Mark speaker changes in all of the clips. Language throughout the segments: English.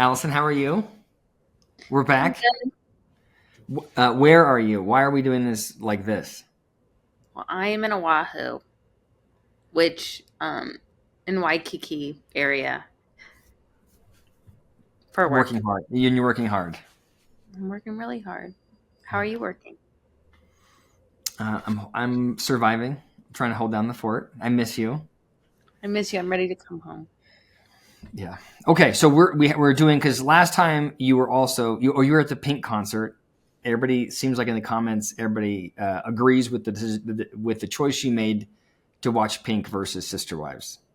Speaker 1: Allison, how are you? We're
Speaker 2: I'm
Speaker 1: back.
Speaker 2: good.
Speaker 1: Where are you? Why are we doing this like this?
Speaker 2: Well, I am in Oahu, which in Waikiki area for work.
Speaker 1: Working hard. You're working hard.
Speaker 2: I'm working really hard. How are you working?
Speaker 1: I'm surviving. Trying to hold down the fort. I miss you.
Speaker 2: I miss you. I'm ready to come home.
Speaker 1: Yeah. Okay. So we're doing because last time you were also you were at the Pink concert. Everybody seems like in the comments, everybody agrees with the choice you made to watch Pink versus Sister Wives. How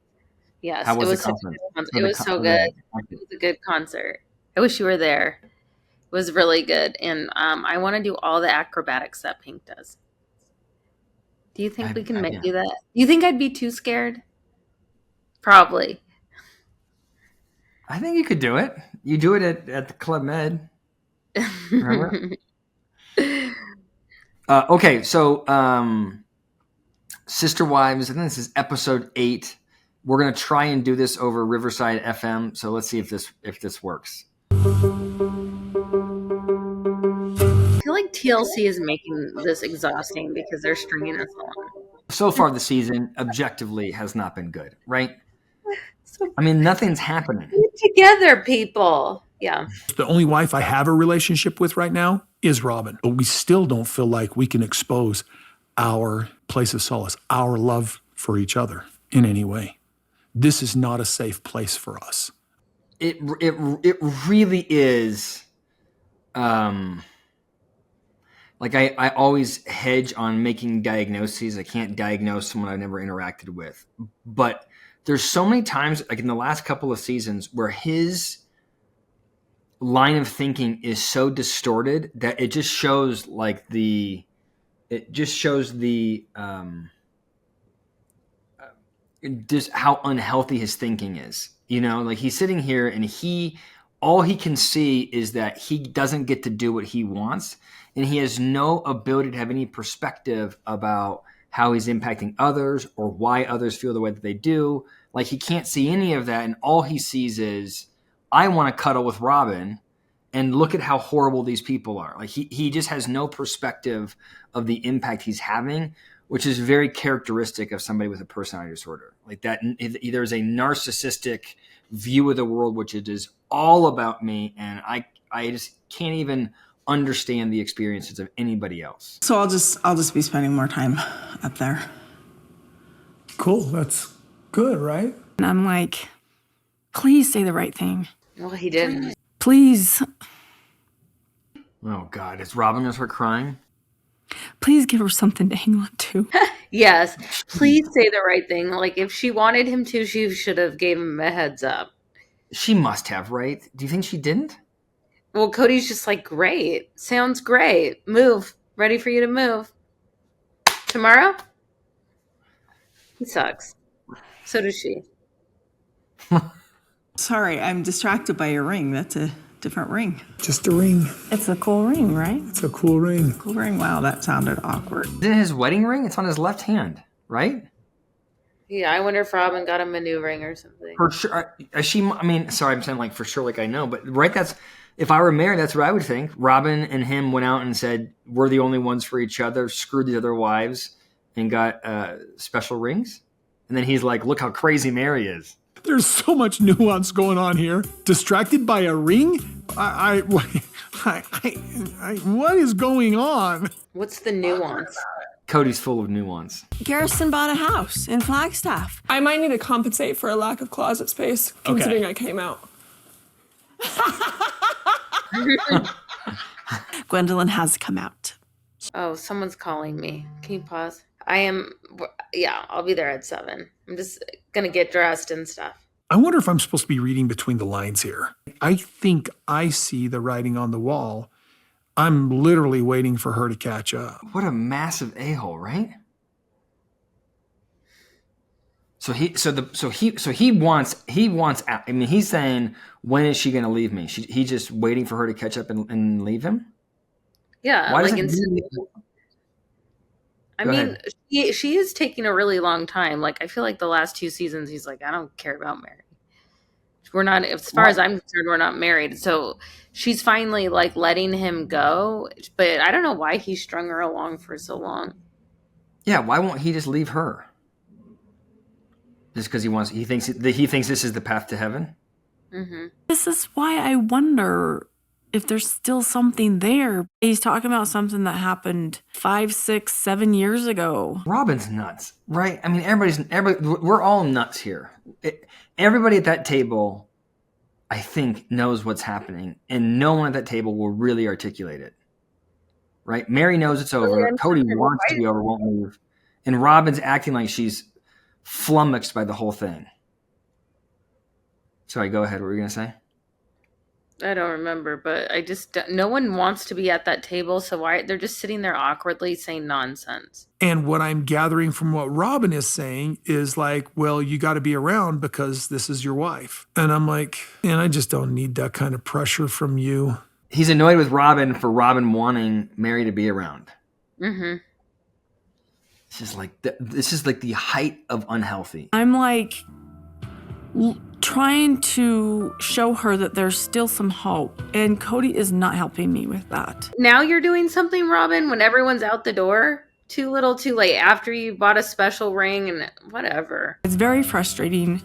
Speaker 2: Yes, it
Speaker 1: was the
Speaker 2: was such a
Speaker 1: concert?
Speaker 2: good concert.
Speaker 1: For
Speaker 2: It
Speaker 1: the
Speaker 2: was
Speaker 1: co-
Speaker 2: so
Speaker 1: for
Speaker 2: good.
Speaker 1: the
Speaker 2: It was a good concert. I wish you were there. It was really good, and I want to do all the acrobatics that Pink does. Do you think we can
Speaker 1: yeah.
Speaker 2: do that? You think I'd be too scared? Probably.
Speaker 1: I think you could do it. You do it at the Club Med. Remember? Okay, so Sister Wives, I think this is episode 8. We're gonna try and do this over Riverside FM. So let's see if this works.
Speaker 2: I feel like TLC is making this exhausting because they're stringing us along.
Speaker 1: So far, the season objectively has not been good, right?
Speaker 2: So
Speaker 1: I mean, nothing's happening.
Speaker 2: get together, people. Yeah.
Speaker 3: The only wife I have a relationship with right now is Robyn, but we still don't feel like we can expose our place of solace, our love for each other in any way. This is not a safe place for us.
Speaker 1: It really is. Like I always hedge on making diagnoses. I can't diagnose someone I've never interacted with, but there's so many times, like in the last couple of seasons, where his line of thinking is so distorted that it just shows just how unhealthy his thinking is. You know, like he's sitting here and all he can see is that he doesn't get to do what he wants, and he has no ability to have any perspective about how he's impacting others or why others feel the way that they do. Like he can't see any of that, and all he sees is, I want to cuddle with Robyn, and look at how horrible these people are. Like he just has no perspective of the impact he's having, which is very characteristic of somebody with a personality disorder. Like that, there's a narcissistic view of the world, which it is all about me, and I just can't even understand the experiences of anybody else.
Speaker 4: So I'll just be spending more time up there.
Speaker 3: Cool, that's good, right?
Speaker 5: And I'm like, please say the right thing.
Speaker 2: Well, he didn't.
Speaker 5: Please,
Speaker 1: Oh God, is Robyn gonna start crying?
Speaker 5: please give her something to hang on to.
Speaker 2: Yes. Please say the right thing. Like if she wanted him to, she should have gave him a heads up.
Speaker 1: She must have, right? Do you think she didn't?
Speaker 2: Well, Cody's just like, great. Sounds great. Move. Ready for you to move. Tomorrow? He sucks. So does she.
Speaker 4: Sorry, I'm distracted by your ring. That's a different ring.
Speaker 3: Just a ring.
Speaker 5: It's a cool ring, right?
Speaker 3: It's a cool ring.
Speaker 4: Cool ring. Wow, that sounded awkward.
Speaker 1: Isn't it his wedding ring? It's on his left hand, right?
Speaker 2: Yeah, I wonder if Robyn got a maneuvering or something.
Speaker 1: For sure. Sorry, I'm saying like for sure, like I know, but right, if I were married, that's what I would think. Robyn and him went out and said, we're the only ones for each other, screwed the other wives, and got special rings. And then he's like, look how crazy Meri is.
Speaker 3: There's so much nuance going on here. Distracted by a ring? What is going on?
Speaker 2: What's the nuance?
Speaker 1: Kody's full of nuance.
Speaker 5: Garrison bought a house in Flagstaff.
Speaker 6: I might need to compensate for a lack of closet space, considering I came out.
Speaker 5: Gwendolyn has come out.
Speaker 2: Oh, someone's calling me. Can you pause? I'll be there at 7. I'm just gonna get dressed and stuff.
Speaker 3: I wonder if I'm supposed to be reading between the lines here. I think I see the writing on the wall. I'm literally waiting for her to catch up.
Speaker 1: What a massive a-hole, right? So he wants out. I mean, he's saying, when is she going to leave me? He's just waiting for her to catch up and leave him.
Speaker 2: Yeah,
Speaker 1: Why
Speaker 2: like
Speaker 1: doesn't
Speaker 2: I
Speaker 1: Go
Speaker 2: mean,
Speaker 1: ahead.
Speaker 2: she is taking a really long time. Like I feel like the last 2 seasons, he's like, I don't care about Meri. We're not, as far as I'm concerned, we're not married. So she's finally like letting him go. But I don't know why he strung her along for so long.
Speaker 1: Yeah, why won't he just leave her? Just because he thinks this is the path to heaven?
Speaker 2: Mm-hmm.
Speaker 5: This is why I wonder if there's still something there. He's talking about something that happened 5, 6, 7 years ago.
Speaker 1: Robyn's nuts, right? I mean, everybody, we're all nuts here. Everybody at that table, I think, knows what's happening, and no one at that table will really articulate it, right? Meri knows it's over. Kody wants to be over, won't move. And Robyn's acting like she's flummoxed by the whole thing. Sorry, go ahead. What were you going to say?
Speaker 2: I don't remember, but no one wants to be at that table, so why they're just sitting there awkwardly saying nonsense.
Speaker 3: And what I'm gathering from what Robyn is saying is like, well, you got to be around because this is your wife. And I'm like, man, I just don't need that kind of pressure from you.
Speaker 1: He's annoyed with Robyn for Robyn wanting Meri to be around.
Speaker 2: Mm-hmm.
Speaker 1: This is like the height of unhealthy.
Speaker 5: I'm like trying to show her that there's still some hope, and Kody is not helping me with that.
Speaker 2: Now you're doing something, Robyn, when everyone's out the door. Too little, too late. After you bought a special ring and whatever.
Speaker 5: It's very frustrating,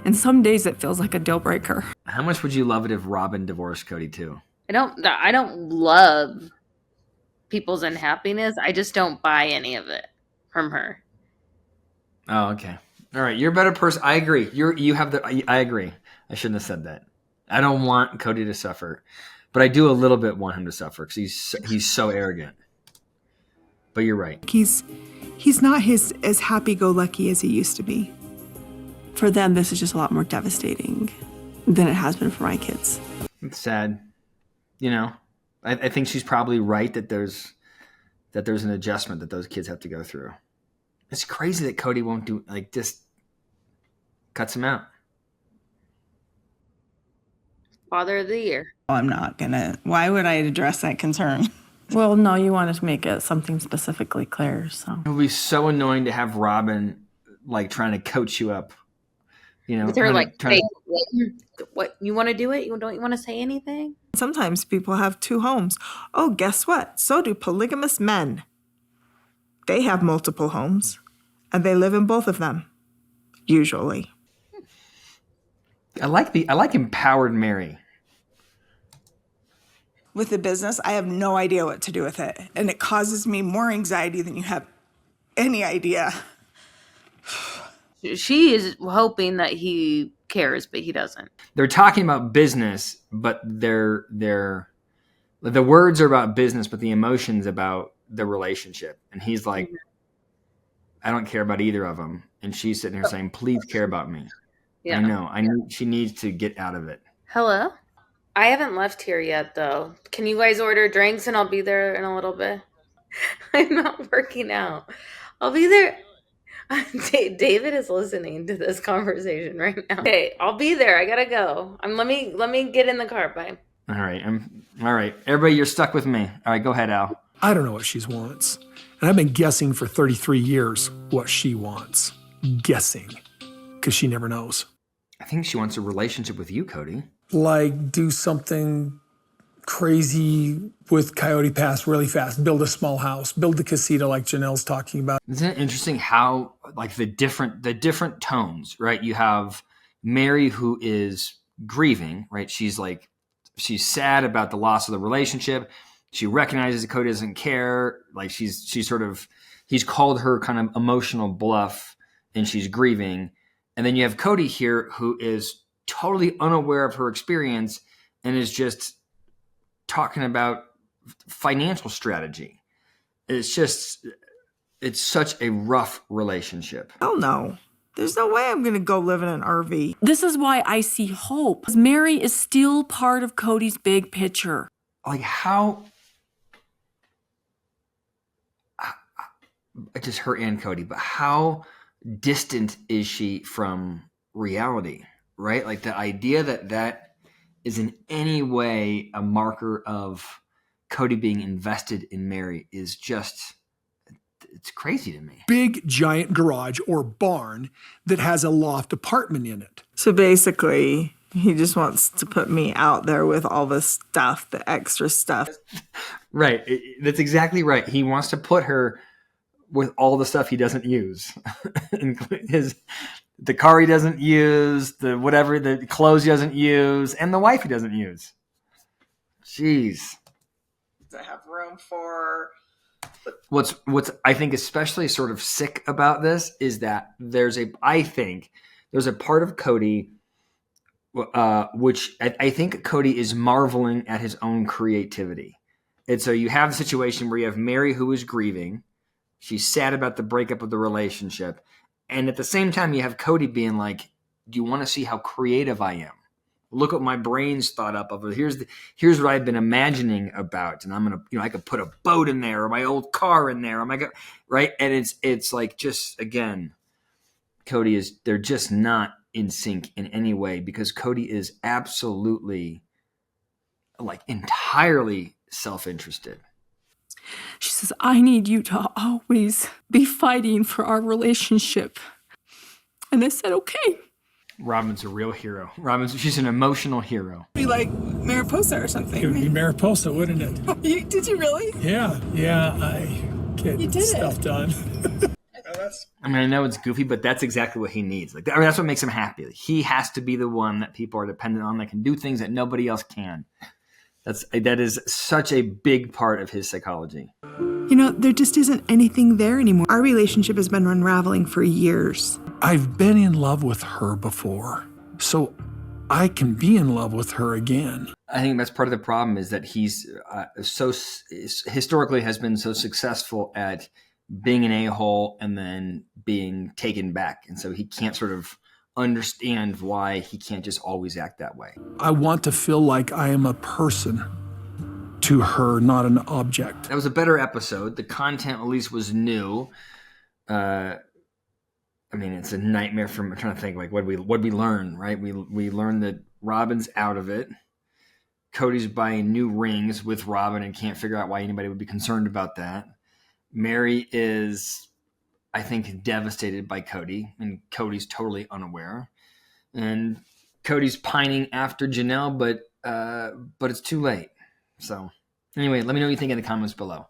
Speaker 5: and some days it feels like a deal breaker.
Speaker 1: How much would you love it if Robyn divorced Kody too?
Speaker 2: I don't love people's unhappiness. I just don't buy any of it from her.
Speaker 1: Oh, okay. All right, you're a better person. I agree. I agree. I shouldn't have said that. I don't want Kody to suffer, but I do a little bit want him to suffer because he's so arrogant. But you're right.
Speaker 7: He's not as happy-go-lucky as he used to be. For them, this is just a lot more devastating than it has been for my kids.
Speaker 1: It's sad. You know, I think she's probably right that there's an adjustment that those kids have to go through. It's crazy that Kody won't do, like, just cuts him out.
Speaker 2: Father of the year.
Speaker 4: I'm not gonna. Why would I address that concern?
Speaker 5: Well, no, you wanted to make it something specifically clear, so.
Speaker 1: It would be so annoying to have Robyn, like, trying to coach you up. You know,
Speaker 2: They're like, hey, what, you want to do it? Don't you want to say anything?
Speaker 7: Sometimes people have 2 homes. Oh, guess what? So do polygamous men. They have multiple homes, and they live in both of them, usually.
Speaker 1: I like empowered Meri.
Speaker 4: With the business, I have no idea what to do with it. And it causes me more anxiety than you have any idea.
Speaker 2: She is hoping that he cares, but he doesn't.
Speaker 1: They're talking about business, but the words are about business, but the emotions about the relationship. And he's like, I don't care about either of them. And she's sitting here saying, please care about me.
Speaker 2: Yeah.
Speaker 1: I know she needs to get out of it.
Speaker 2: Hello? I haven't left here yet, though. Can you guys order drinks and I'll be there in a little bit? I'm not working out. I'll be there. David is listening to this conversation right now. Okay, I'll be there. I gotta go. Let me get in the car. Bye.
Speaker 1: All right. Everybody, you're stuck with me. All right, go ahead, Al.
Speaker 3: I don't know what she wants. And I've been guessing for 33 years what she wants. Guessing. Because she never knows.
Speaker 1: I think she wants a relationship with you, Kody.
Speaker 3: Like, do something crazy with Coyote Pass really fast. Build a small house. Build the casita like Janelle's talking about.
Speaker 1: Isn't it interesting how, like, the different tones, right? You have Meri, who is grieving, right? She's sad about the loss of the relationship. She recognizes that Kody doesn't care. Like, he's called her kind of emotional bluff, and she's grieving. And then you have Kody here, who is totally unaware of her experience and is just talking about financial strategy. It's such a rough relationship.
Speaker 7: Oh, no. There's no way I'm going to go live in an RV.
Speaker 5: This is why I see hope. Meri is still part of Kody's big picture.
Speaker 1: Like, how... just her and Kody, but how distant is she from reality, right? Like, the idea that is in any way a marker of Kody being invested in Meri is just, it's crazy to me.
Speaker 3: Big, giant garage or barn that has a loft apartment in it.
Speaker 7: So basically, he just wants to put me out there with all the stuff, the extra stuff.
Speaker 1: Right. That's exactly right. He wants to put her with all the stuff he doesn't use. The car he doesn't use, the clothes he doesn't use, and the wife he doesn't use. Jeez.
Speaker 7: I have room for...
Speaker 1: What's I think especially sort of sick about this is that there's a part of Kody which I think Kody is marveling at his own creativity. And so you have the situation where you have Meri who is grieving. She's sad about the breakup of the relationship. And at the same time, you have Kody being like, do you want to see how creative I am? Look what my brain's thought up of. Here's what I've been imagining about. And I'm going to, I could put a boat in there or my old car in there. Right. And it's like, just again, they're just not in sync in any way, because Kody is absolutely like entirely self-interested.
Speaker 5: She says, I need you to always be fighting for our relationship. And I said, okay.
Speaker 1: Robyn's a real hero. She's an emotional hero.
Speaker 6: Be like Mariposa or something.
Speaker 3: It would be Mariposa, wouldn't it?
Speaker 6: Did you really?
Speaker 3: Yeah, I get stuff done.
Speaker 1: I mean, I know it's goofy, but that's exactly what he needs. That's what makes him happy. He has to be the one that people are dependent on, that can do things that nobody else can. That is such a big part of his psychology.
Speaker 8: There just isn't anything there anymore. Our relationship has been unraveling for years.
Speaker 3: I've been in love with her before, so I can be in love with her again.
Speaker 1: I think that's part of the problem, is that he's historically has been so successful at being an a-hole and then being taken back. And so he can't sort of understand why he can't just always act that way.
Speaker 3: I want to feel like I am a person to her, not an object.
Speaker 1: That was a better episode. The content at least was new. I mean, it's a nightmare I'm trying to think, like, what we learn, right? We learned that Robyn's out of it. Kody's buying new rings with Robyn and can't figure out why anybody would be concerned about that. Meri is, I think, devastated by Kody, and Kody's totally unaware. And Kody's pining after Janelle, but it's too late. So anyway, let me know what you think in the comments below.